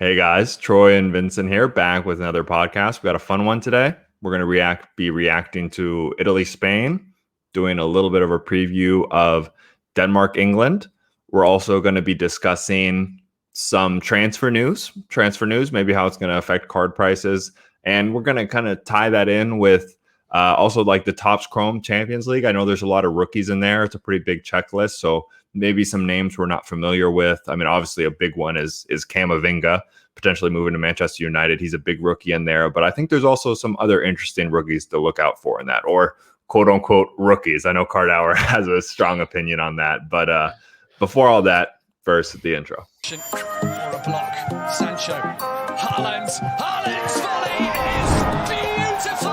Hey guys, Troy and Vincent here, back with another podcast. We got a fun one today. We're going to be reacting to Italy, Spain, doing a little bit of a preview of Denmark, England. We're also going to be discussing some transfer news, maybe how it's going to affect card prices, and we're going to kind of tie that in with also like the Topps Chrome Champions League. I know there's a lot of rookies in there. It's a pretty big checklist, so maybe some names we're not familiar with. I mean, obviously a big one is Camavinga, potentially moving to Manchester United. He's a big rookie in there, but I think there's also some other interesting rookies to look out for in that, or quote unquote rookies. I know Cardauer has a strong opinion on that, but before all that, first the intro. Or a block. Sancho. Haaland's volley is beautiful.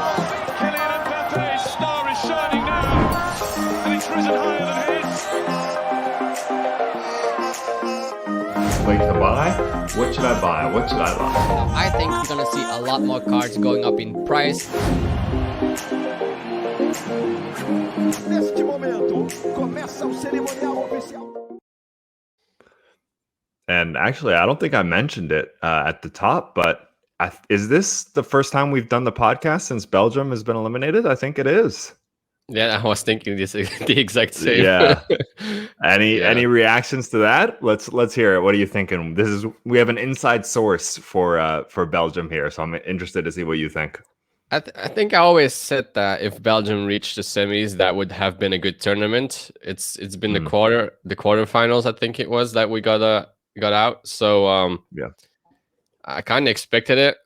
Kylian Mbappe's star is shining now, and it's risen higher than his. Late to buy? What should I buy? What should I buy? I think you're gonna see a lot more cards going up in price. Neste momento, começa o cerimonial oficial. And actually, I don't think I mentioned it at the top, but is this the first time we've done the podcast since Belgium has been eliminated? I think it is. Yeah, I was thinking the exact same. Yeah. Any reactions to that? Let's hear it. What are you thinking? We have an inside source for Belgium here, so I'm interested to see what you think. I think I always said that if Belgium reached the semis, that would have been a good tournament. It's been the quarterfinals, I think it was, that we got out. So yeah, I kind of expected it.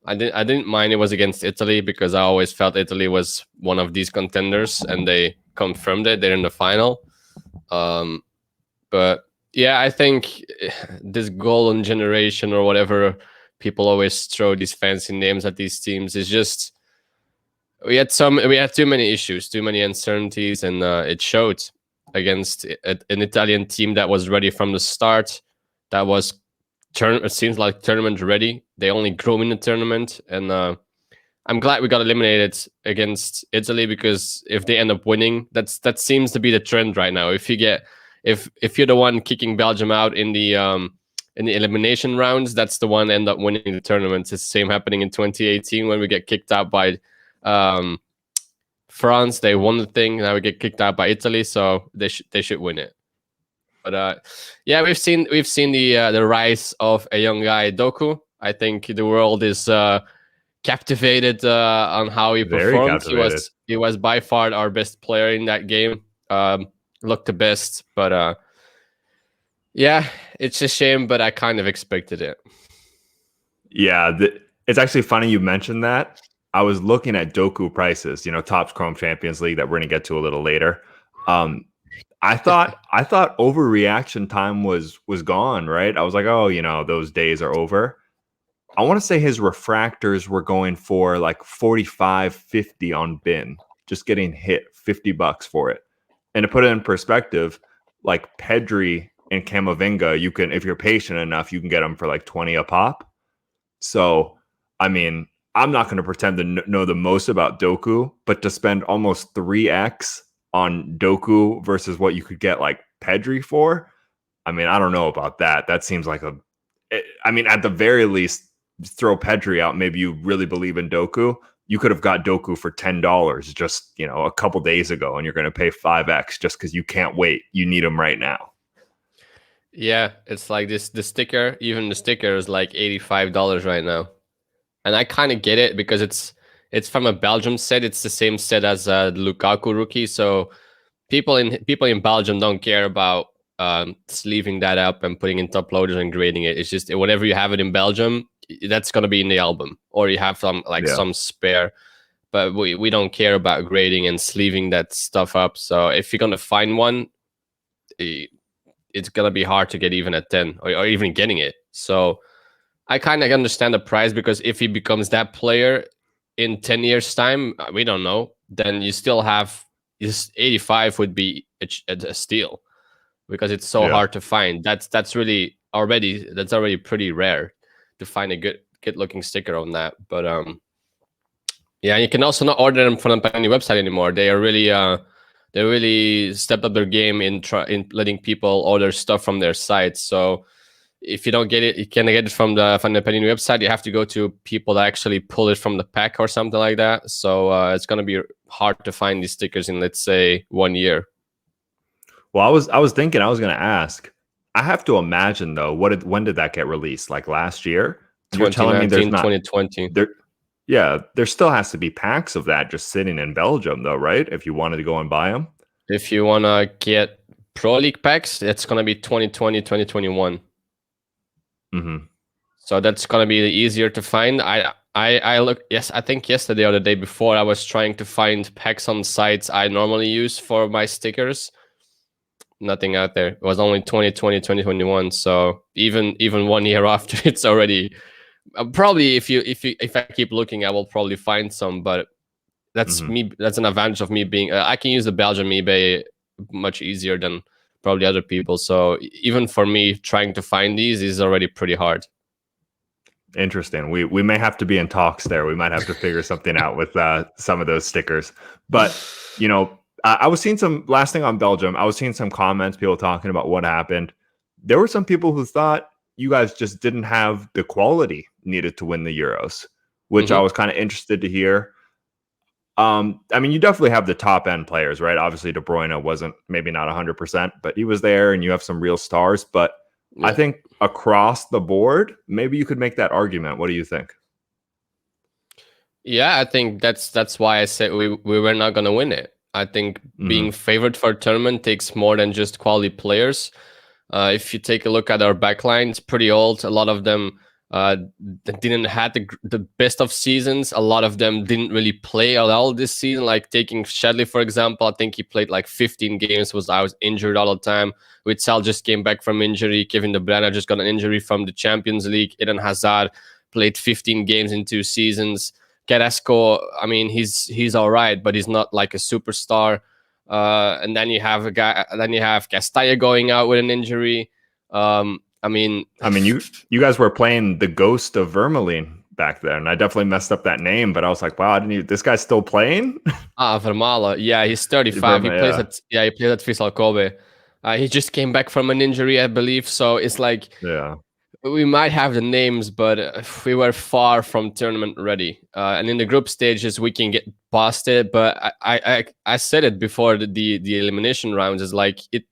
I didn't mind it was against Italy because I always felt Italy was one of these contenders, and they confirmed it. They're in the final. But yeah, I think this golden generation or whatever people always throw these fancy names at these teams is just we had too many issues, too many uncertainties, and it showed against an Italian team that was ready from the start. That was it seems like tournament ready. They only grew in the tournament, and I'm glad we got eliminated against Italy, because if they end up winning, that seems to be the trend right now. If you're the one kicking Belgium out in the elimination rounds, that's the one end up winning the tournament. It's the same happening in 2018 when we get kicked out by France. They won the thing. Now we get kicked out by Italy, so they should win it. But yeah, we've seen the rise of a young guy, Doku. I think the world is captivated on how he performed. He was by far our best player in that game. Looked the best, but yeah, it's a shame, but I kind of expected it. Yeah, it's actually funny you mentioned that. I was looking at Doku prices, Topps Chrome Champions League, that we're going to get to a little later. I thought overreaction time was gone, right? I was like, oh, those days are over. I want to say his refractors were going for like 45, 50 on bin, just getting hit $50 for it. And to put it in perspective, like Pedri and Camavinga, you can, if you're patient enough, you can get them for like 20 a pop. So, I mean, I'm not going to pretend to know the most about Doku, but to spend almost 3x on Doku versus what you could get like Pedri for, I mean, I don't know about that. That seems like at the very least, throw Pedri out. Maybe you really believe in Doku. You could have got Doku for $10 just, a couple days ago, and you're going to pay 5x just because you can't wait. You need him right now. Yeah, it's like the sticker, even the sticker is like $85 right now. And I kind of get it because it's from a Belgium set. It's the same set as the Lukaku rookie. So people in Belgium don't care about sleeving that up and putting in top loaders and grading it. It's just whenever you have it in Belgium, that's going to be in the album, or you have some spare. But we don't care about grading and sleeving that stuff up. So if you're going to find one, it's going to be hard to get even at 10 or even getting it. So I kind of understand the price, because if he becomes that player in 10 years time, we don't know, then you still have this 85 would be a steal, because it's so hard to find. That's already pretty rare to find a good looking sticker on that. But yeah, you can also not order them from any website anymore. They are really stepped up their game in letting people order stuff from their site. So if you don't get it, you can't get it from the Panini website. You have to go to people that actually pull it from the pack or something like that. So it's gonna be hard to find these stickers in, let's say, 1 year. Well, I was thinking I was going to ask. I have to imagine though, when did that get released? Like last year? You're telling me there's 2019, not 2020. there? Yeah, there still has to be packs of that just sitting in Belgium, though, right? If you wanted to go and buy them. If you wanna get Pro League packs, it's gonna be 2020, 2021. Mm-hmm. So that's gonna be easier to find. I look. Yes, I think yesterday or the day before, I was trying to find packs on sites I normally use for my stickers. Nothing out there. It was only 2020, 2021. So even 1 year after, it's already probably if I keep looking, I will probably find some. But that's Mm-hmm. me. That's an advantage of me being. I can use the Belgium eBay much easier than probably other people. So even for me, trying to find these is already pretty hard. Interesting. We may have to be in talks there. We might have to figure something out with some of those stickers. But you know, I was seeing some last thing on Belgium. I was seeing some comments, people talking about what happened. There were some people who thought you guys just didn't have the quality needed to win the Euros, which I was kind of interested to hear. I mean, you definitely have the top end players, right? Obviously, De Bruyne wasn't maybe not 100%, but he was there, and you have some real stars. But Yeah. I think across the board, maybe you could make that argument. What do you think? Yeah, I think that's why I said we were not gonna win it. I think being favored for a tournament takes more than just quality players. If you take a look at our backline, it's pretty old. A lot of them didn't have the best of seasons. A lot of them didn't really play at all this season. Like taking Shadley, for example, I think he played like 15 games, I was injured all the time. Witsel just came back from injury. Kevin De Bruyne just got an injury from the Champions League. Eden Hazard played 15 games in 2 seasons. Carrasco, I mean, he's all right, but he's not like a superstar. And then you have Castilla going out with an injury. I mean, you guys were playing the ghost of Vermaelen back then. I definitely messed up that name, but I was like, wow, I didn't even, this guy's still playing? Vermaelen. Yeah, he's 35. He plays he plays at Vissel Kobe. He just came back from an injury, I believe. So it's like, yeah. We might have the names, but we were far from tournament ready. And in the group stages, we can get past it. But I said it before the elimination rounds is like it.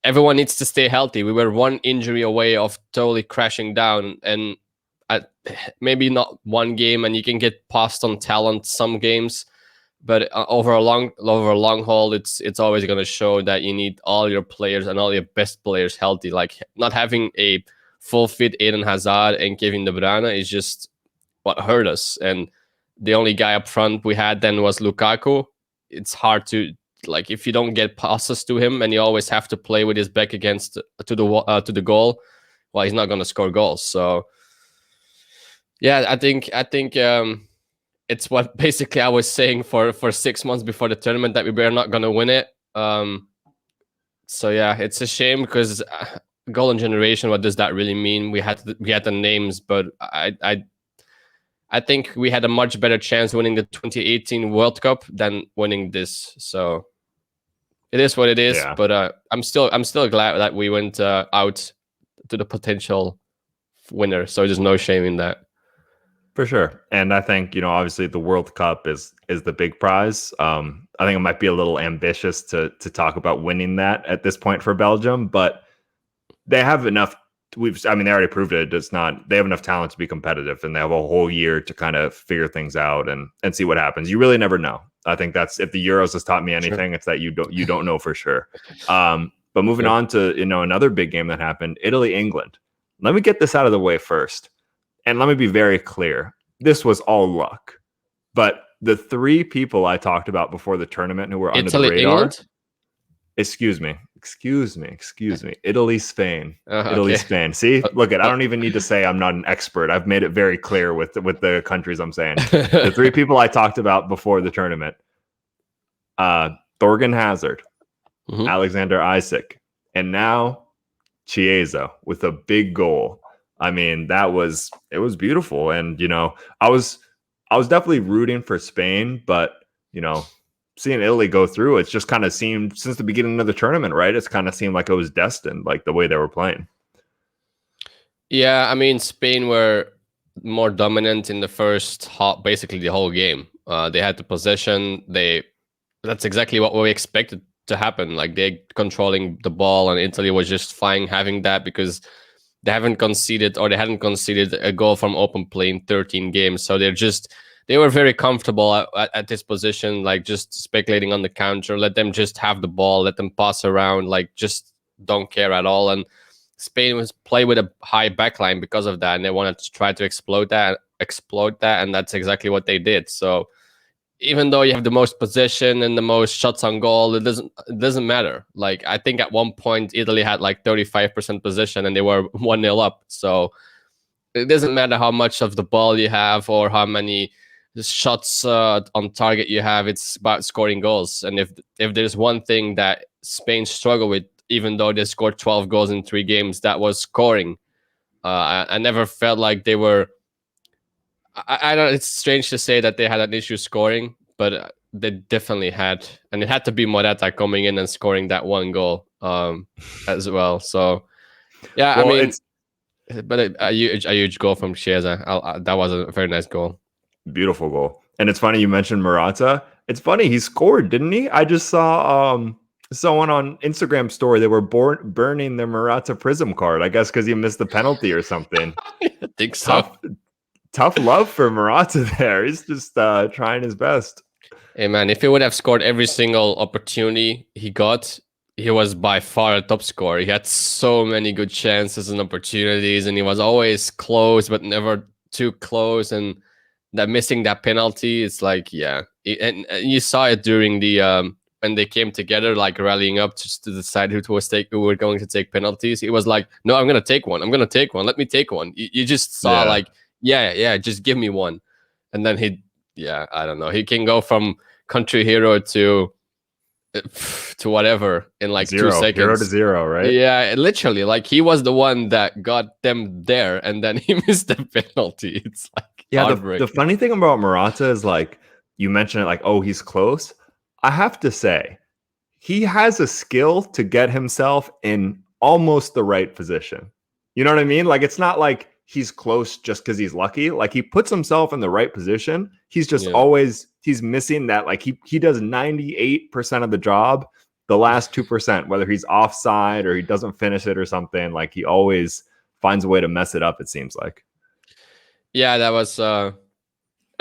Everyone needs to stay healthy. We were one injury away of totally crashing down, and maybe not one game, and you can get past on talent some games. But over a long haul, it's always going to show that you need all your players and all your best players healthy. Like not having a full fit Eden Hazard and Kevin De Bruyne is just what hurt us. And the only guy up front we had then was Lukaku. It's hard to, like, if you don't get passes to him and you always have to play with his back against to the goal, well, he's not going to score goals. So yeah, I think it's what basically I was saying for 6 months before the tournament, that we were not going to win it. So yeah, it's a shame because golden generation, what does that really mean? We had the names, but I think we had a much better chance winning the 2018 World Cup than winning this. So it is what it is. Yeah. But I'm still glad that we went out to the potential winner. So there's no shame in that. For sure. And I think, obviously the World Cup is the big prize. I think it might be a little ambitious to talk about winning that at this point for Belgium, but they have enough. They already proved it. They have enough talent to be competitive, and they have a whole year to kind of figure things out and see what happens. You really never know. I think that's, if the Euros has taught me anything, It's that you don't know for sure. But moving on to, another big game that happened, Italy, England. Let me get this out of the way first. And let me be very clear. This was all luck. But the 3 people I talked about before the tournament who were under the radar. England? Excuse me. Italy, Spain. Italy, Spain. See, look I don't even need to say I'm not an expert. I've made it very clear with the countries I'm saying. The 3 people I talked about before the tournament. Thorgan Hazard, Alexander Isak, and now Chiesa with a big goal. I mean, it was beautiful. And, I was definitely rooting for Spain, but, seeing Italy go through, it's just kind of seemed, since the beginning of the tournament, right? It's kind of seemed like it was destined, like the way they were playing. Yeah, I mean, Spain were more dominant in the first half, basically the whole game. They had the possession. That's exactly what we expected to happen. Like they controlling the ball, and Italy was just fine having that because they hadn't conceded a goal from open play in 13 games. So they were very comfortable at this position, like just speculating on the counter. Let them just have the ball, let them pass around, like just don't care at all. And Spain was play with a high backline because of that, and they wanted to try to exploit that, and that's exactly what they did. So even though you have the most possession and the most shots on goal, it doesn't matter. Like I think at one point Italy had like 35% possession and they were 1-0 up. So it doesn't matter how much of the ball you have or how many shots on target you have. It's about scoring goals. And if there's one thing that Spain struggled with, even though they scored 12 goals in 3 games, that was scoring. I never felt like they were. I don't. It's strange to say that they had an issue scoring, but they definitely had, and it had to be Morata coming in and scoring that one goal as well. So yeah, Well, I mean, it's but a huge goal from Chiesa. That was a very nice goal. beautiful goal. And it's funny you mentioned Morata. It's funny he scored, didn't he? I just saw someone on Instagram story they were burning their Morata Prism card. I guess because he missed the penalty or something. I think Tough, so. tough love for Morata there. He's just trying his best. Hey man, if he would have scored every single opportunity he got, he was by far a top scorer. He had so many good chances and opportunities, and he was always close, but never too close. And that missing that penalty, it's like, yeah, and you saw it during the when they came together, like rallying up to decide who were going to take penalties. He was like, "No, I'm gonna take one. I'm gonna take one. Let me take one." You just saw Yeah. like, yeah, just give me one, and then yeah, I don't know. He can go from country hero to whatever in like 2 Zero to seconds. zero, right? Yeah, literally. Like he was the one that got them there, and then he missed the penalty. It's like Yeah, the heartbreaking. funny thing about Morata is like you mentioned it, like, oh, he's close. I have to say, he has a skill to get himself in almost the right position. You know what I mean? Like it's not like he's close just because he's lucky. Like he puts himself in the right position. He's just Yeah. always he's missing that. Like he does 98% of the job. The last 2%, whether he's offside or he doesn't finish it or something, like he always finds a way to mess it up, it seems like. Yeah, that was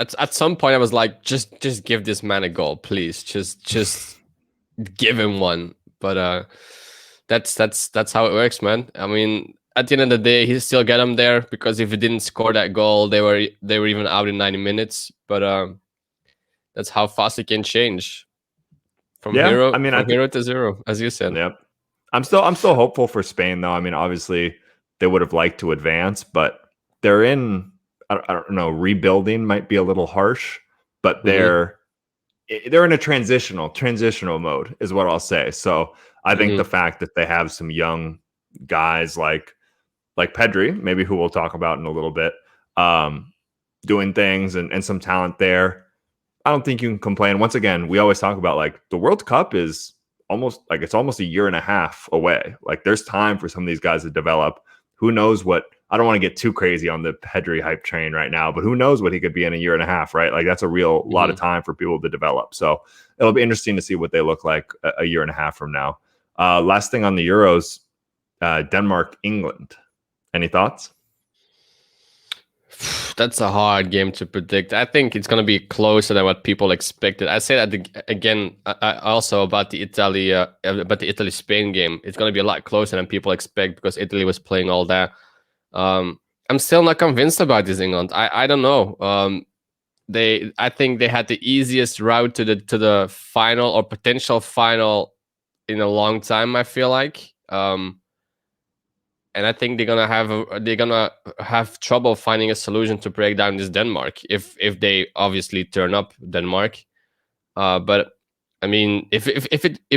at some point I was like, just give this man a goal, please. Just give him one. But that's how it works, man. I mean, at the end of the day, he still got him there because if he didn't score that goal, they were even out in 90 minutes. But that's how fast it can change from Yeah, hero I mean, I think to zero, as you said. yep. I'm still hopeful for Spain though. I mean, obviously they would have liked to advance, but they're in I don't know, rebuilding might be a little harsh, but they're in a transitional mode is what I'll say. So I think the fact that they have some young guys like Pedri, maybe who we'll talk about in a little bit, doing things and some talent there, I don't think you can complain. Once again, we always talk about like the World Cup is it's almost a year and a half away. Like there's time for some of these guys to develop. Who knows what I don't want to get too crazy on the Pedri hype train right now, but who knows what he could be in a year and a half, right? Like that's a real lot of time for people to develop. So it'll be interesting to see what they look like a year and a half from now. Last thing on the Euros, Denmark, England. Any thoughts? That's a hard game to predict. I think it's going to be closer than what people expected. I say that again. Also about the Italy Spain game. It's going to be a lot closer than people expect because Italy was playing all that. I'm still not convinced about this England. I don't know. I think they had the easiest route to the final or potential final in a long time. I feel like. And I think they're gonna have trouble finding a solution to break down this Denmark if they obviously turn up Denmark. But I mean, if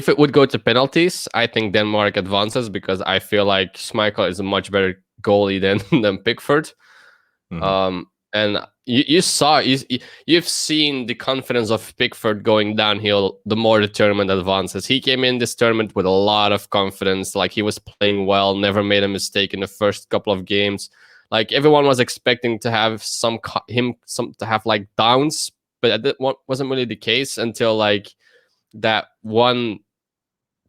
it would go to penalties, I think Denmark advances because I feel like Schmeichel is a much better goalie than Pickford. And you've seen the confidence of Pickford going downhill the more the tournament advances. He came in this tournament with a lot of confidence, like he was playing well, never made a mistake in the first couple of games. Like everyone was expecting to have some like downs, but that wasn't really the case until like that one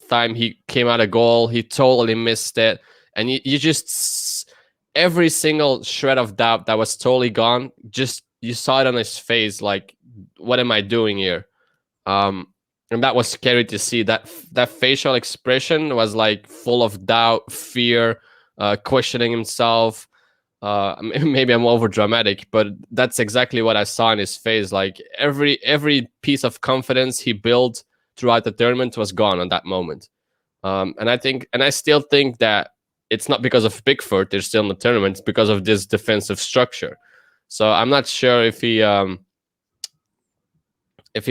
time he came out a goal, he totally missed it, and you just every single shred of doubt that was totally gone. Just you saw it on his face, like, what am I doing here? And that was scary to see. That facial expression was like full of doubt, fear, questioning himself. Maybe I'm over dramatic, but that's exactly what I saw in his face. Like every piece of confidence he built throughout the tournament was gone on that moment. And I still think that it's not because of Pickford they're still in the tournament. It's because of this defensive structure. So I'm not sure if he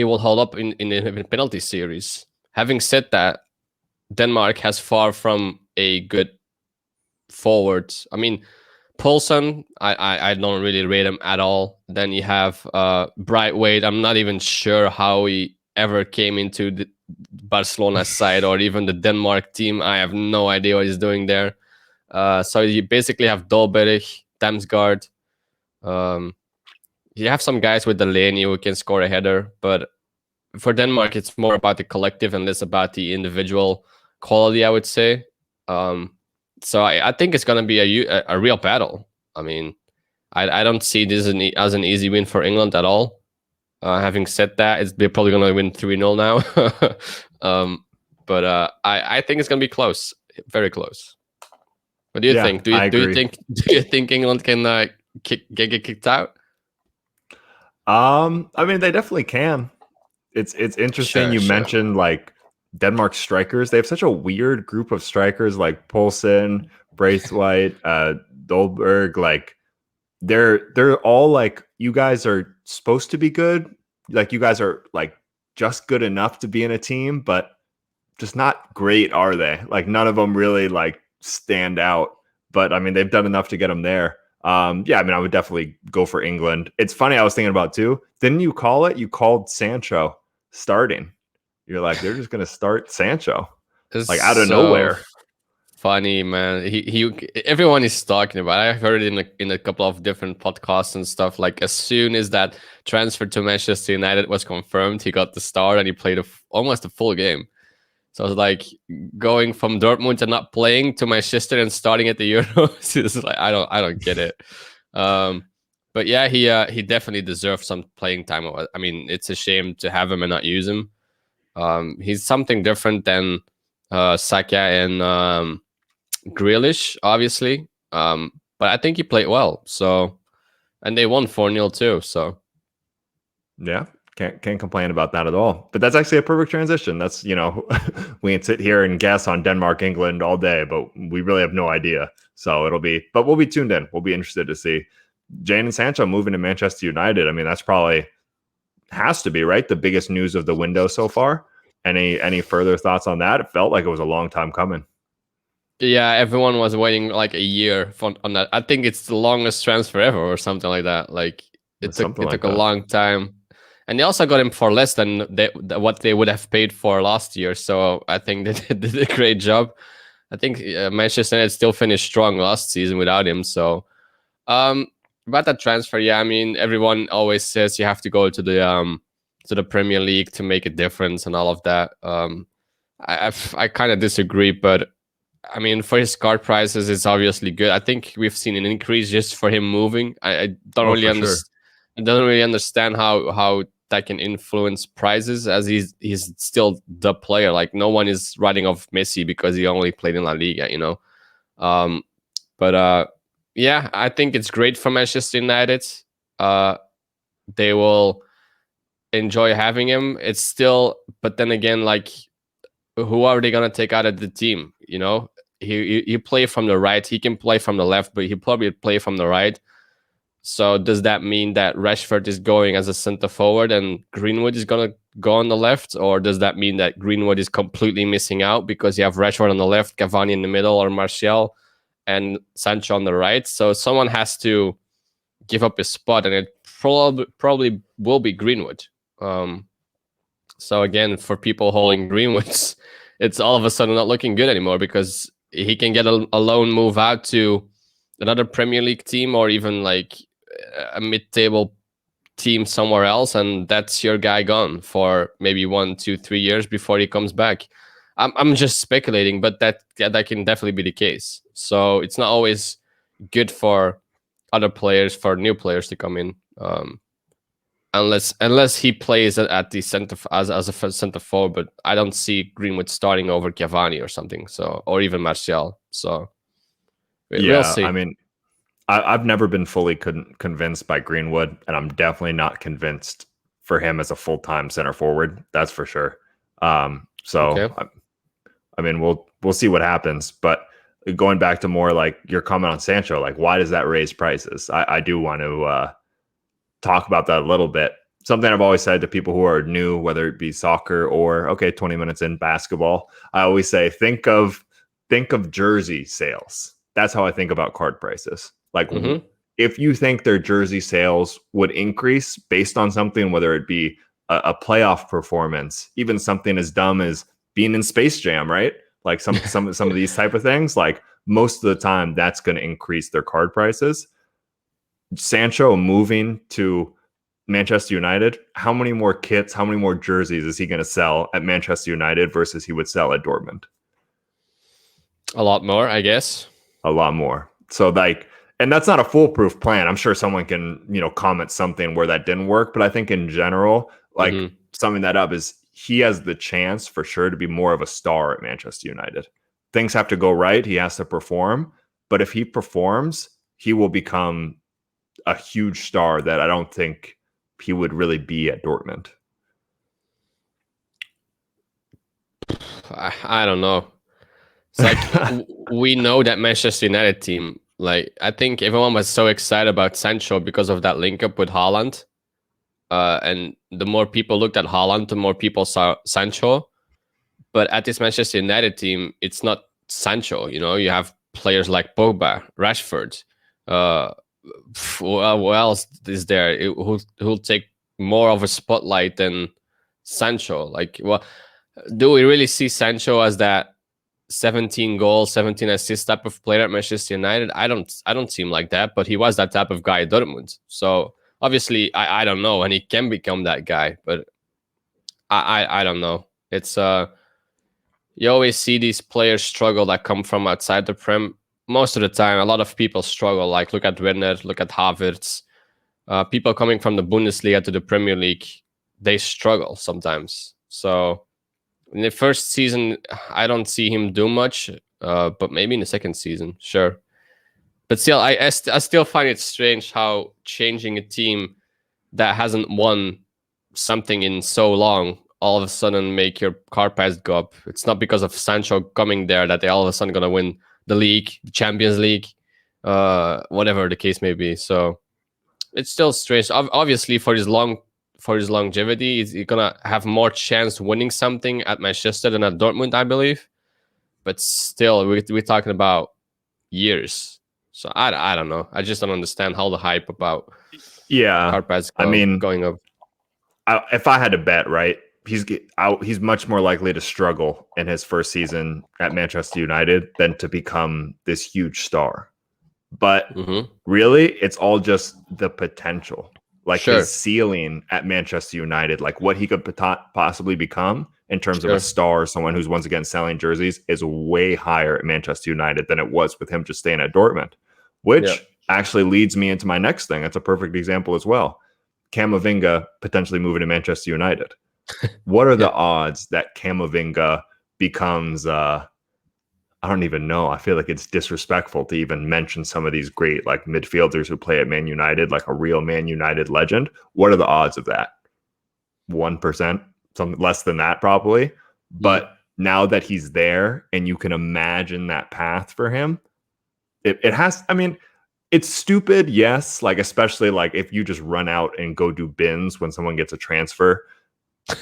will hold up in the penalty series. Having said that, Denmark has far from a good forward. I mean, Poulsen, I don't really rate him at all. Then you have Brightweight. I'm not even sure how he ever came into the Barcelona side or even the Denmark team. I have no idea what he's doing there. So you basically have Dolberg, Damsgaard. You have some guys with Delaney who can score a header, but for Denmark, it's more about the collective and less about the individual quality, I would say. So I think it's going to be a real battle. I mean, I don't see this as an easy win for England at all. Having said that, they're probably going to win 3-0 now. But I think it's going to be close, very close. What do you think? Do you think England can get kicked out? I mean, they definitely can. It's interesting. You mentioned like Denmark strikers. They have such a weird group of strikers, like Poulsen, Braithwaite, Dolberg. Like they're all like, you guys are supposed to be good. Like you guys are like just good enough to be in a team, but just not great, are they? Like none of them really like stand out. But I mean, they've done enough to get them there. Yeah, I mean, I would definitely go for England. It's funny, I was thinking about too. Didn't you call it? You called Sancho starting. You're like, they're just gonna start Sancho, like out of nowhere. Funny, man. He everyone is talking about it. I've heard it in a couple of different podcasts and stuff. Like as soon as that transfer to Manchester United was confirmed, he got the start and he played almost a full game. So I was like, going from Dortmund and not playing to Manchester and starting at the Euros is like, I don't get it. But yeah, he definitely deserves some playing time. I mean, it's a shame to have him and not use him. He's something different than Saka and Grealish, obviously. But I think he played well. So, and they won 4-0 too. So, yeah. Can't complain about that at all. But that's actually a perfect transition. That's, we can sit here and guess on Denmark, England all day, but we really have no idea. So but we'll be tuned in. We'll be interested to see Jadon Sancho moving to Manchester United. I mean, that's probably has to be, right, the biggest news of the window so far. Any further thoughts on that? It felt like it was a long time coming. Yeah, everyone was waiting like a year on that. I think it's the longest transfer ever or something like that. Like it took a long time. And they also got him for less than what they would have paid for last year. So I think they did a great job. I think Manchester United still finished strong last season without him. So about that transfer, yeah, I mean, everyone always says you have to go to the Premier League to make a difference and all of that. I kind of disagree, but I mean, for his card prices, it's obviously good. I think we've seen an increase just for him moving. I don't really understand. I don't really understand how that can influence prices, as he's still the player. Like no one is writing off Messi because he only played in La Liga, But yeah, I think it's great for Manchester United. They will enjoy having him. It's still, but then again, like, who are they gonna take out of the team? He play from the right. He can play from the left, but he probably play from the right. So does that mean that Rashford is going as a center forward and Greenwood is going to go on the left? Or does that mean that Greenwood is completely missing out because you have Rashford on the left, Cavani in the middle, or Martial and Sancho on the right? So someone has to give up his spot, and it probably will be Greenwood. So again, for people holding Greenwoods, it's all of a sudden not looking good anymore, because he can get a loan move out to another Premier League team, or even like a mid-table team somewhere else, and that's your guy gone for maybe 1, 2, 3 years before he comes back. I'm just speculating, but that can definitely be the case. So it's not always good for other players, for new players to come in, unless he plays at the center as a center forward. But I don't see Greenwood starting over Cavani or something, so, or even Martial. So we'll see. I mean, I've never been fully convinced by Greenwood, and I'm definitely not convinced for him as a full-time center forward. That's for sure. Okay. I mean, we'll see what happens. But going back to more like your comment on Sancho, like, why does that raise prices? I do want to talk about that a little bit. Something I've always said to people who are new, whether it be soccer or 20 minutes in basketball, I always say, think of jersey sales. That's how I think about card prices. Like, if you think their jersey sales would increase based on something, whether it be a playoff performance, even something as dumb as being in Space Jam, right? Like some of these type of things, like most of the time that's going to increase their card prices. Sancho moving to Manchester United, how many more kits, how many more jerseys is he going to sell at Manchester United versus he would sell at Dortmund? A lot more, I guess. A lot more. So like, and that's not a foolproof plan. I'm sure someone can, comment something where that didn't work. But I think in general, like summing that up is he has the chance for sure to be more of a star at Manchester United. Things have to go right. He has to perform. But if he performs, he will become a huge star that I don't think he would really be at Dortmund. I don't know. It's like we know that Manchester United team, like, I think everyone was so excited about Sancho because of that link up with Haaland. And the more people looked at Haaland, the more people saw Sancho. But at this Manchester United team, it's not Sancho. You have players like Pogba, Rashford. Who else is there who'll take more of a spotlight than Sancho? Like, well, do we really see Sancho as that 17 goals, 17 assists type of player at Manchester United? I don't see him like that, but he was that type of guy at Dortmund. So obviously, I don't know, and he can become that guy, but I don't know. It's you always see these players struggle that come from outside the Prem. Most of the time, a lot of people struggle. Like, look at Werner, look at Havertz. People coming from the Bundesliga to the Premier League, they struggle sometimes. So in the first season, I don't see him do much, but maybe in the second season, sure. But still, I still find it strange how changing a team that hasn't won something in so long all of a sudden make your card price go up. It's not because of Sancho coming there that they all of a sudden going to win the league, the Champions League, whatever the case may be. So it's still strange. Obviously, for his longevity, he's going to have more chance winning something at Manchester than at Dortmund, I believe. But still, we're talking about years. So I don't know. I just don't understand how the hype about card price going up. If I had to bet, right, he's much more likely to struggle in his first season at Manchester United than to become this huge star. But really, it's all just the potential. Like his ceiling at Manchester United, like what he could possibly become in terms of a star, someone who's once again selling jerseys, is way higher at Manchester United than it was with him just staying at Dortmund, which actually leads me into my next thing. That's a perfect example as well. Camavinga potentially moving to Manchester United. What are the odds that Camavinga becomes, I don't even know. I feel like it's disrespectful to even mention some of these great like midfielders who play at Man United, like a real Man United legend. What are the odds of that? 1%, something less than that probably. But now that he's there and you can imagine that path for him, it has, I mean, it's stupid, yes, like especially like if you just run out and go do bins when someone gets a transfer.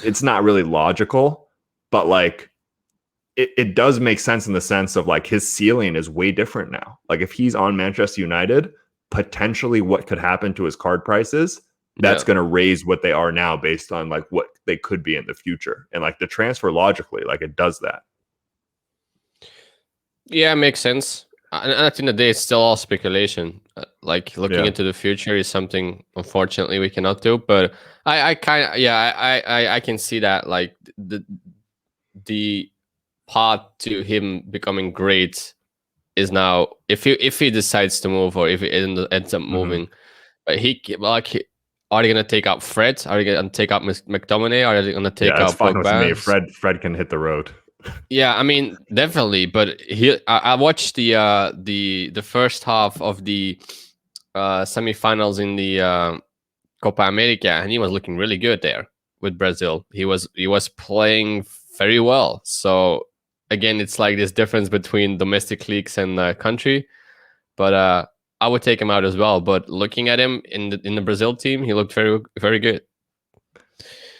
It's not really logical, but like it does make sense in the sense of like his ceiling is way different now. Like if he's on Manchester United, potentially what could happen to his card prices, that's Yeah. going to raise what they are now based on like what they could be in the future. And like the transfer logically, like it does that. Yeah, makes sense. And at the end of the day, it's still all speculation. Like looking Yeah. into the future is something unfortunately we cannot do. But I kind of I can see that like the path to him becoming great is now if he decides to move or if he ends up moving. But are they gonna take out Fred? Are they gonna take out McTominay? Are they gonna take Yeah, it's out fine with me. Pogba? Fred can hit the road. Yeah, I mean, definitely. But I watched the first half of the semifinals in the Copa America, and he was looking really good there with Brazil. He was playing very well. So again, it's like this difference between domestic leagues and country. But I would take him out as well. But looking at him in the Brazil team, he looked very very good.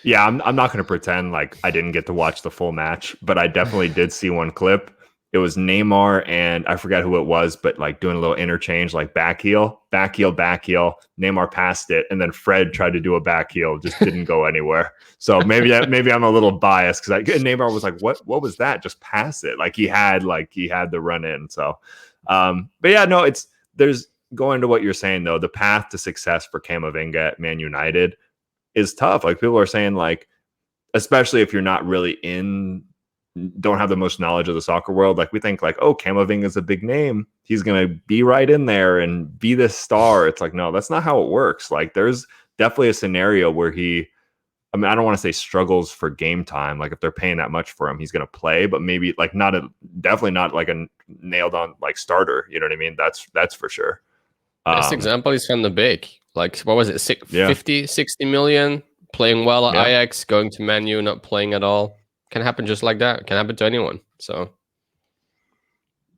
Yeah, I'm not going to pretend like I didn't get to watch the full match, but I definitely did see one clip. It was Neymar and I forget who it was, but like doing a little interchange, like back heel, back heel, back heel. Neymar passed it, and then Fred tried to do a back heel, just didn't go anywhere. So maybe I'm a little biased because Neymar was like, "What was that? Just pass it!" Like he had the run in. So, but yeah, no, there's going to what you're saying though. The path to success for Camavinga at Man United is tough. Like people are saying, like, especially if you're not really don't have the most knowledge of the soccer world. Like we think like, oh, Camavinga is a big name. He's going to be right in there and be this star. It's like, no, that's not how it works. Like there's definitely a scenario where I don't want to say struggles for game time. Like if they're paying that much for him, he's going to play, but maybe like definitely not like a nailed on like starter. You know what I mean? That's for sure. Best example is Van de Beek. Like, what was it? 50, 60 million, playing well at Ajax, going to Man U, not playing at all. Can happen just like that. Can happen to anyone. So,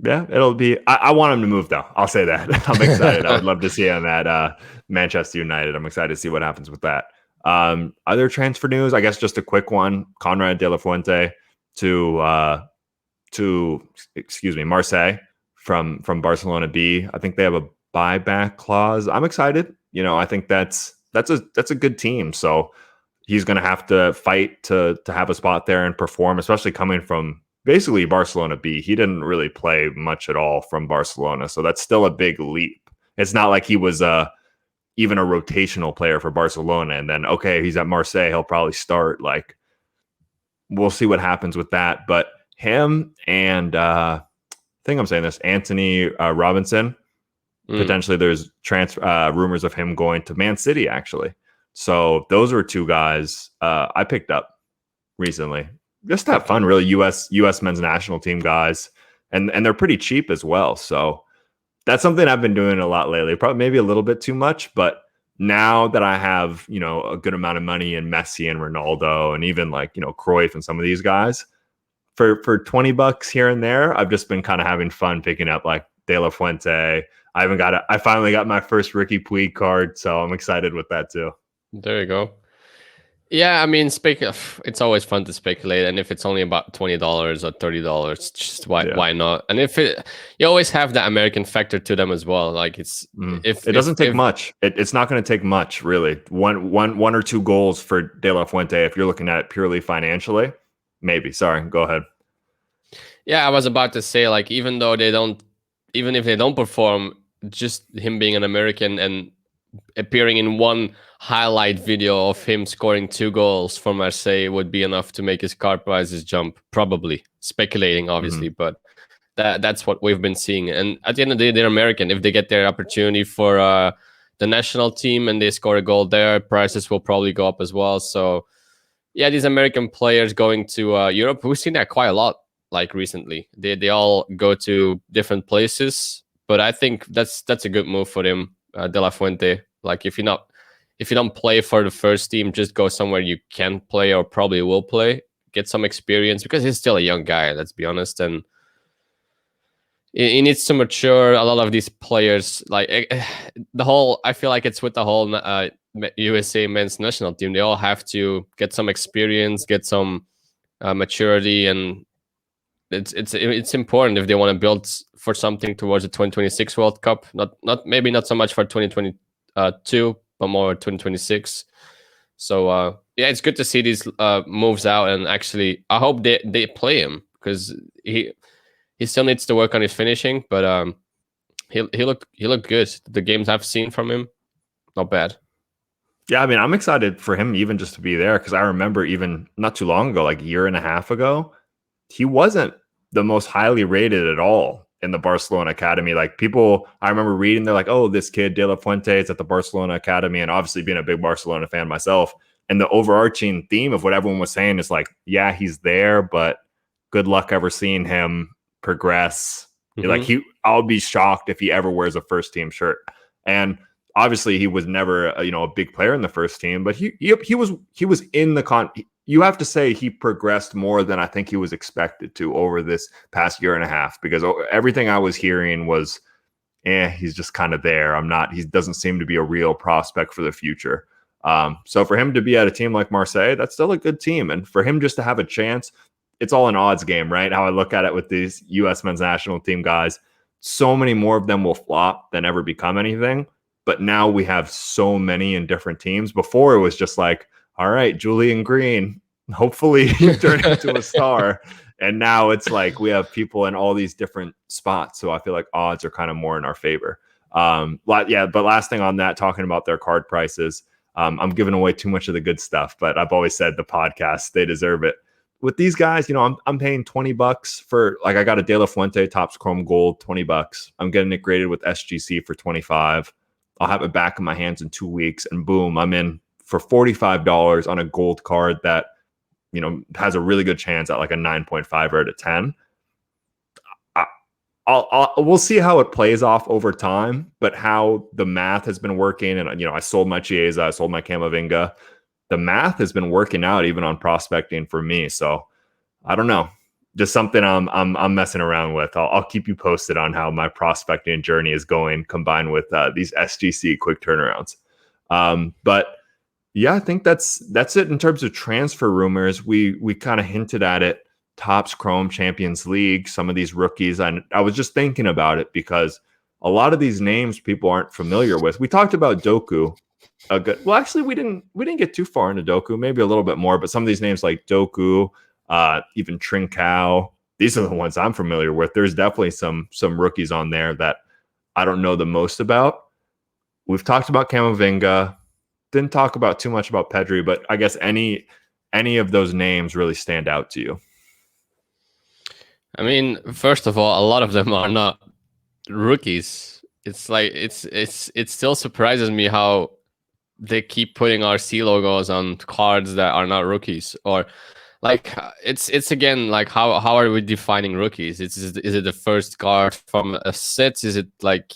yeah, it'll be. I want him to move, though. I'll say that. I'm excited. I would love to see him at Manchester United. I'm excited to see what happens with that. Other transfer news, I guess just a quick one. Conrad De La Fuente to Marseille from Barcelona B. I think they have a buyback clause. I'm excited. You know, I think that's a good team. So he's going to have to fight to have a spot there and perform, especially coming from basically Barcelona B. He didn't really play much at all from Barcelona. So that's still a big leap. It's not like he was even a rotational player for Barcelona. And then, okay, he's at Marseille. He'll probably start. Like, we'll see what happens with that. But him and I think I'm saying this, Anthony Robinson, potentially there's rumors of him going to Man City, actually. So those are two guys I picked up recently. Just to have fun, really. U.S. men's national team guys, and they're pretty cheap as well. So that's something I've been doing a lot lately. Probably maybe a little bit too much, but now that I have a good amount of money in Messi and Ronaldo, and even like Cruyff and some of these guys, for $20 here and there, I've just been kind of having fun picking up like De La Fuente. I finally got my first Ricky Puig card, so I'm excited with that too. There you go. Yeah, I mean, it's always fun to speculate, and if it's only about $20 or $30, just why not? And you always have that American factor to them as well. Like it doesn't take much. It's not going to take much, really. One or two goals for De La Fuente if you're looking at it purely financially. Maybe. Sorry, go ahead. Yeah, I was about to say, like, even if they don't perform, just him being an American and appearing in one highlight video of him scoring 2 goals for Marseille would be enough to make his card prices jump. Probably speculating, obviously, but that's what we've been seeing. And at the end of the day, they're American. If they get their opportunity for the national team and they score a goal there, prices will probably go up as well. So yeah, these American players going to Europe, we've seen that quite a lot. Like recently, they all go to different places, but I think that's a good move for him, De La Fuente. Like if you don't play for the first team, just go somewhere you can play or probably will play, get some experience because he's still a young guy. Let's be honest, and he needs to mature. A lot of these players, like I feel like it's with the whole USA men's national team. They all have to get some experience, get some maturity, and it's important if they want to build for something towards the 2026 World Cup. Not so much for 2022, but more 2026. So yeah, it's good to see these moves out, and actually, I hope they play him, because he still needs to work on his finishing, but he looked good. The games I've seen from him, not bad. Yeah, I mean, I'm excited for him even just to be there, because I remember even not too long ago, like a year and a half ago, he wasn't the most highly rated at all in the Barcelona academy. Like people, I remember reading, they're like, oh, this kid De La Fuente is at the Barcelona academy, and obviously being a big Barcelona fan myself. And the overarching theme of what everyone was saying is like, yeah, he's there, but good luck ever seeing him progress. Like I'll be shocked if he ever wears a first team shirt. And obviously he was never a big player in the first team, but he was in the you have to say he progressed more than I think he was expected to over this past year and a half, because everything I was hearing was, he's just kind of there. He doesn't seem to be a real prospect for the future. So for him to be at a team like Marseille, that's still a good team. And for him just to have a chance, it's all an odds game, right? How I look at it with these U.S. men's national team guys, so many more of them will flop than ever become anything. But now we have so many in different teams. Before it was just like, all right, Julian Green, hopefully you turn into a star. And now it's like we have people in all these different spots. So I feel like odds are kind of more in our favor. But last thing on that, talking about their card prices, I'm giving away too much of the good stuff, but I've always said the podcast, they deserve it. With these guys, I'm paying $20 for, like, I got a De La Fuente Topps Chrome Gold, $20. I'm getting it graded with SGC for $25. I'll have it back in my hands in 2 weeks, and boom, I'm in for $45 on a gold card that, has a really good chance at like a 9.5 or at a 10. We'll see how it plays off over time, but how the math has been working, and I sold my Chiesa, I sold my Camavinga. The math has been working out even on prospecting for me. So I don't know, just something I'm messing around with. I'll keep you posted on how my prospecting journey is going, combined with these SGC quick turnarounds. But yeah, I think that's it in terms of transfer rumors. We kind of hinted at it. Topps Chrome Champions League, some of these rookies. I was just thinking about it because a lot of these names people aren't familiar with. We talked about Doku. Well, actually, we didn't get too far into Doku, maybe a little bit more, but some of these names like Doku, even Trincao, these are the ones I'm familiar with. There's definitely some rookies on there that I don't know the most about. We've talked about Camavinga, didn't talk about too much about Pedri, but I guess any of those names really stand out to you. I mean, first of all, a lot of them are not rookies. It's like it still surprises me how they keep putting RC logos on cards that are not rookies. Or like it's again like how are we defining rookies? Is it the first card from a set? Is it like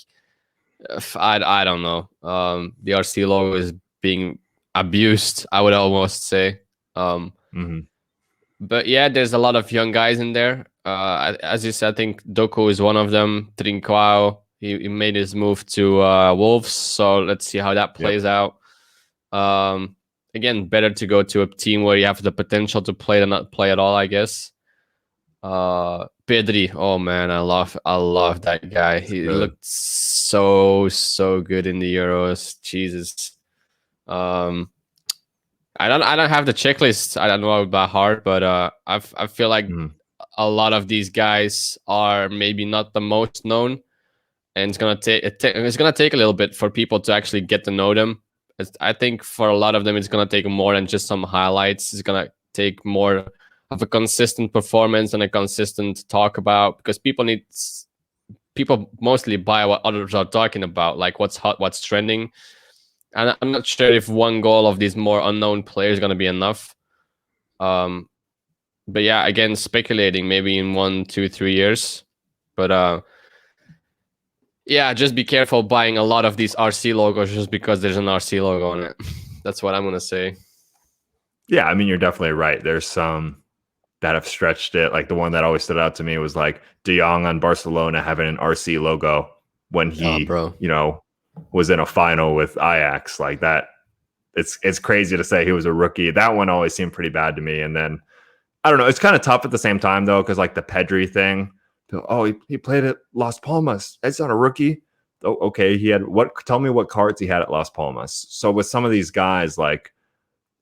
I don't know. The RC logo is being abused, I would almost say. But yeah, there's a lot of young guys in there. As you said, I think Doku is one of them. Trincao, he made his move to Wolves, so let's see how that plays out. Again, better to go to a team where you have the potential to play than not play at all, I guess. Pedri, oh man, I love that guy. He looked so good in the Euros. Jesus. I don't have the checklist. I don't know by heart, but I feel like a lot of these guys are maybe not the most known, and it's gonna take a little bit for people to actually get to know them. I think for a lot of them, it's gonna take more than just some highlights. It's gonna take more of a consistent performance and a consistent talk about, because people mostly buy what others are talking about, like what's hot, what's trending. And I'm not sure if one goal of these more unknown players is going to be enough. But yeah, again, speculating maybe in 1, 2, 3 years. But yeah, just be careful buying a lot of these RC logos just because there's an RC logo on it. That's what I'm going to say. Yeah, I mean, you're definitely right. There's some that have stretched it. Like the one that always stood out to me was like De Jong on Barcelona having an RC logo when he, was in a final with Ajax. Like that, it's crazy to say he was a rookie. That one always seemed pretty bad to me. And then I don't know. It's kind of tough at the same time though, because like the Pedri thing. Oh, he played at Las Palmas. It's not a rookie. Oh, okay. He had what? Tell me what cards he had at Las Palmas. So with some of these guys, like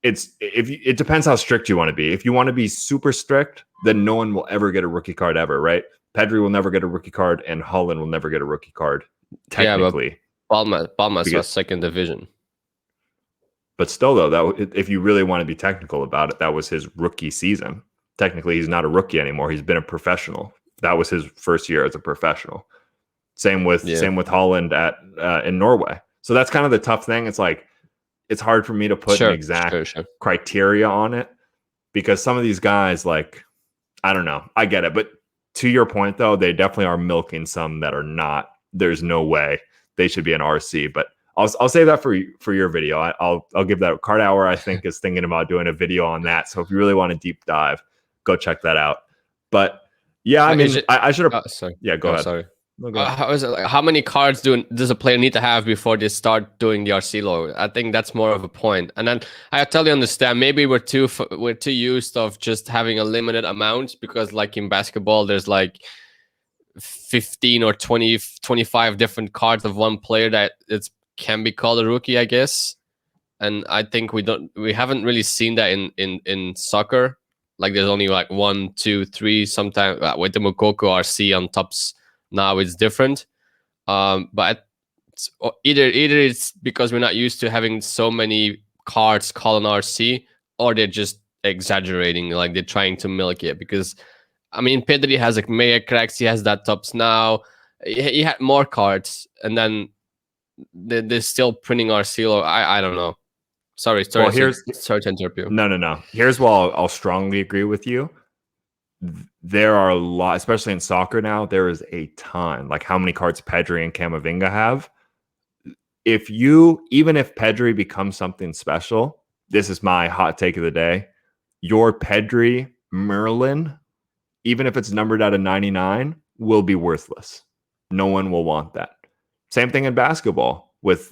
it depends how strict you want to be. If you want to be super strict, then no one will ever get a rookie card ever, right? Pedri will never get a rookie card, and Holland will never get a rookie card. Technically, yeah, Palmas was second division. But still, though, if you really want to be technical about it, that was his rookie season. Technically, he's not a rookie anymore. He's been a professional. That was his first year as a professional. Same with Holland in Norway. So that's kind of the tough thing. It's like it's hard for me to put an exact criteria on it because some of these guys, like, I don't know. I get it. But to your point, though, they definitely are milking some that are not. There's no way they should be an RC. But I'll save that for your video. I'll give that Card Hour. I think is thinking about doing a video on that. So if you really want to deep dive, go check that out. But yeah, I mean, I should have. Yeah, go ahead. Sorry. No, go ahead. How many cards does a player need to have before they start doing the RC logo? I think that's more of a point. And then I totally understand. Maybe we're too used of just having a limited amount because, like in basketball, there's like 15 or 20, 25 different cards of one player that can be called a rookie, I guess. And I think we haven't really seen that in soccer. Like there's only like 1, 2, 3. Sometimes with the Mukoko RC on tops now it's different. But either it's because we're not used to having so many cards called an RC, or they're just exaggerating, like they're trying to milk it. Because I mean, Pedri has like Maya cracks, he has that tops now. He had more cards, and then they're still printing RC logo. I don't know. Sorry to interrupt you. No. Here's why I'll strongly agree with you. There are a lot, especially in soccer now, there is a ton. Like how many cards Pedri and Camavinga have. Even if Pedri becomes something special, this is my hot take of the day. Your Pedri Merlin, even if it's numbered out of 99, will be worthless. No one will want that. Same thing in basketball with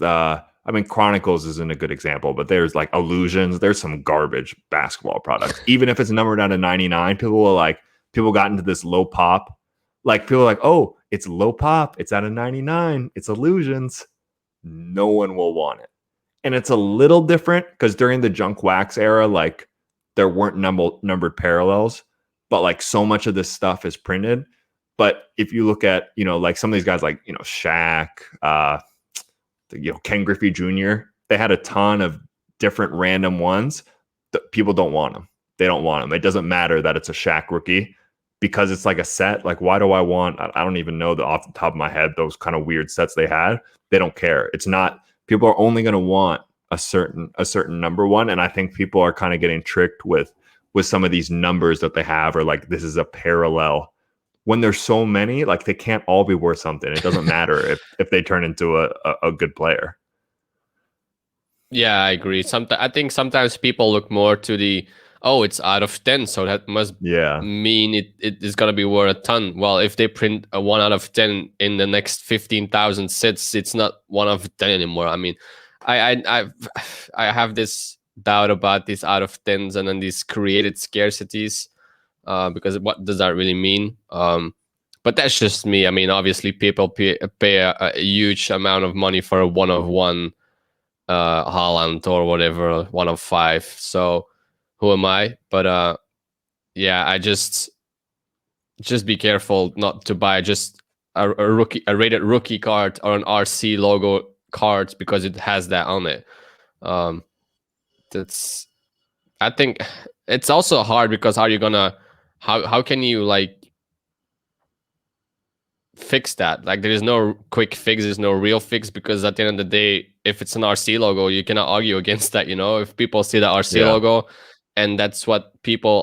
Chronicles isn't a good example, but there's like Illusions. There's some garbage basketball products. Even if it's numbered out of 99, people got into this low pop. Like people are like, oh, it's low pop. It's out of 99. It's Illusions. No one will want it. And it's a little different because during the junk wax era, like there weren't numbered parallels, but like so much of this stuff is printed. But if you look at, like some of these guys like, Shaq, Ken Griffey Jr., they had a ton of different random ones that people don't want them. They don't want them. It doesn't matter that it's a Shaq rookie because it's like a set. Like, why do I want, I don't even know off the top of my head, those kind of weird sets they had. They don't care. It's not, people are only going to want a certain number one. And I think people are kind of getting tricked with some of these numbers that they have, or like, this is a parallel. When there's so many, like they can't all be worth something. It doesn't matter if they turn into a good player. Yeah, I agree. I think sometimes people look more to it's out of 10, so that must mean it is gonna be worth a ton. Well, if they print a 1 out of 10 in the next 15,000 sets, it's not 1 out of 10 anymore. I mean, I have this doubt about these out of 10s and then these created scarcities. Because what does that really mean? But that's just me. I mean, obviously, people pay a huge amount of money for a 1 of 1 Haaland or whatever, 1 of 5. So who am I? But I just be careful not to buy just a rated rookie card or an RC logo card because it has that on it. I think it's also hard because how can you like fix that? Like there is no quick fix, there's no real fix, because at the end of the day, if it's an RC logo, you cannot argue against that. If people see the RC logo and that's what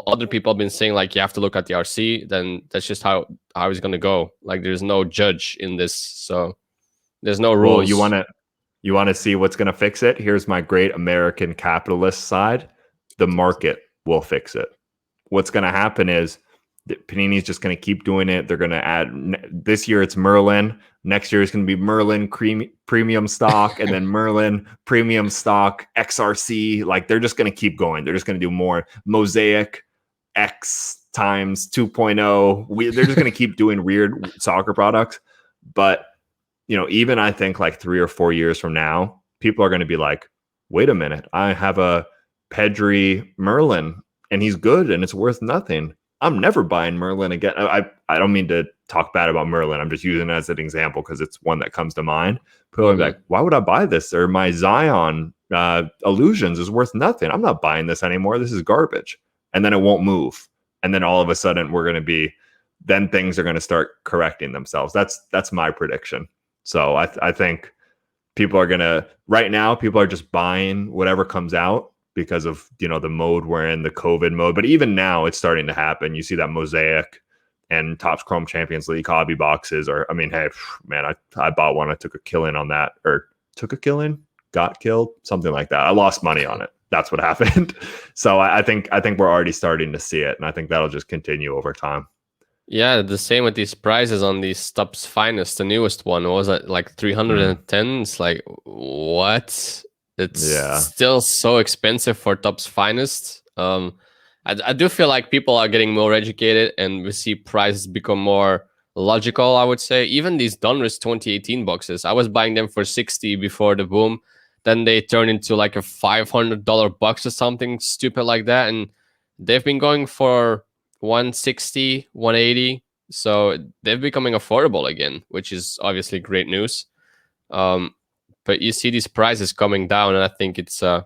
other people have been saying, like you have to look at the RC, then that's just how it's gonna go. Like there's no judge in this, so there's no rules. Well, you want to see what's gonna fix it? Here's my great American capitalist side. The market will fix it. What's going to happen is Panini's just going to keep doing it. They're going to add, this year it's Merlin. Next year it's going to be Merlin premium stock, and then Merlin premium stock XRC. Like they're just going to keep going. They're just going to do more Mosaic. X times 2.0. They're just going to keep doing weird soccer products. But, even I think like 3 or 4 years from now, people are going to be like, wait a minute, I have a Pedri Merlin and he's good and it's worth nothing. I'm never buying Merlin again. I don't mean to talk bad about Merlin. I'm just using it as an example because it's one that comes to mind. People are like, why would I buy this? Or my Zion Illusions is worth nothing. I'm not buying this anymore. This is garbage. And then it won't move. And then all of a sudden then things are going to start correcting themselves. That's my prediction. So I think right now, people are just buying whatever comes out because of, the mode we're in, the COVID mode. But even now it's starting to happen. You see that Mosaic and Topps Chrome Champions League hobby boxes hey, man, I bought one. I took a killing on that, or took a killing, got killed, something like that. I lost money on it. That's what happened. So I think we're already starting to see it. And I think that'll just continue over time. Yeah, the same with these prices on these Topps Finest. The newest one was at like 310. It's like, what? It's still so expensive for Topps Finest. I do feel like people are getting more educated, and we see prices become more logical, I would say. Even these Donruss 2018 boxes, I was buying them for 60 before the boom. Then they turn into like a $500 box or something stupid like that, and they've been going for 160, 180. So they're becoming affordable again, which is obviously great news. But you see these prices coming down, and I think it's I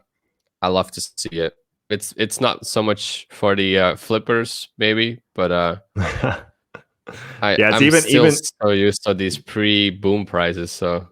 love to see it. It's not so much for the flippers maybe, but I'm still so used to these pre-boom prices. So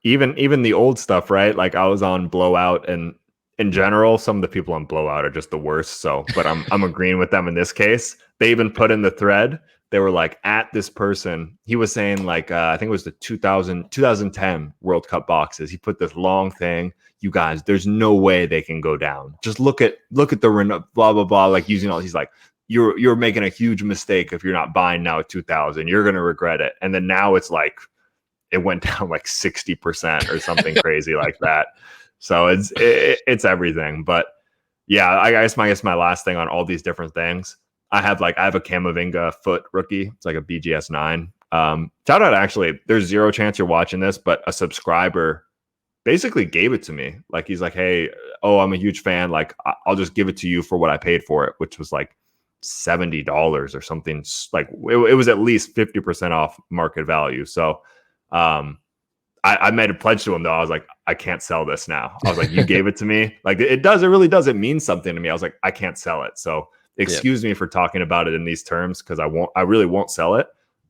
even the old stuff, right? Like I was on Blowout, and in general, some of the people on Blowout are just the worst. So, but I'm agreeing with them in this case. They even put in the thread. They were like, at this person, he was saying like, I think it was the 2010 World Cup boxes. He put this long thing. You guys, there's no way they can go down. Just look at the blah blah blah. Like using all. He's like, you're making a huge mistake if you're not buying now at 2000. You're gonna regret it. And then now it's like, it went down like 60% or something crazy like that. So it's everything. But yeah, I guess my last thing on all these different things, I have a Camavinga foot rookie. It's like a BGS 9. Shout out, actually, there's zero chance you're watching this, but a subscriber basically gave it to me. Like he's like, hey, I'm a huge fan. Like I'll just give it to you for what I paid for it, which was like $70 or something. Like it was at least 50% off market value. So I made a pledge to him though. I was like, I can't sell this now. I was like, you gave it to me. Like it really does. It means something to me. I was like, I can't sell it. So excuse me for talking about it in these terms, because I really won't sell it.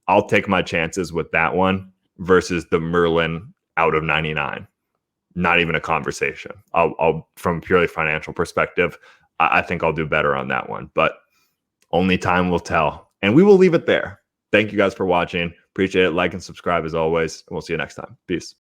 I'll take my chances with that one versus the Merlin out of 99. Not even a conversation. I'll from a purely financial perspective, I think I'll do better on that one, but only time will tell. And we will leave it there. Thank you guys for watching. Appreciate it. Like and subscribe as always. And we'll see you next time. Peace.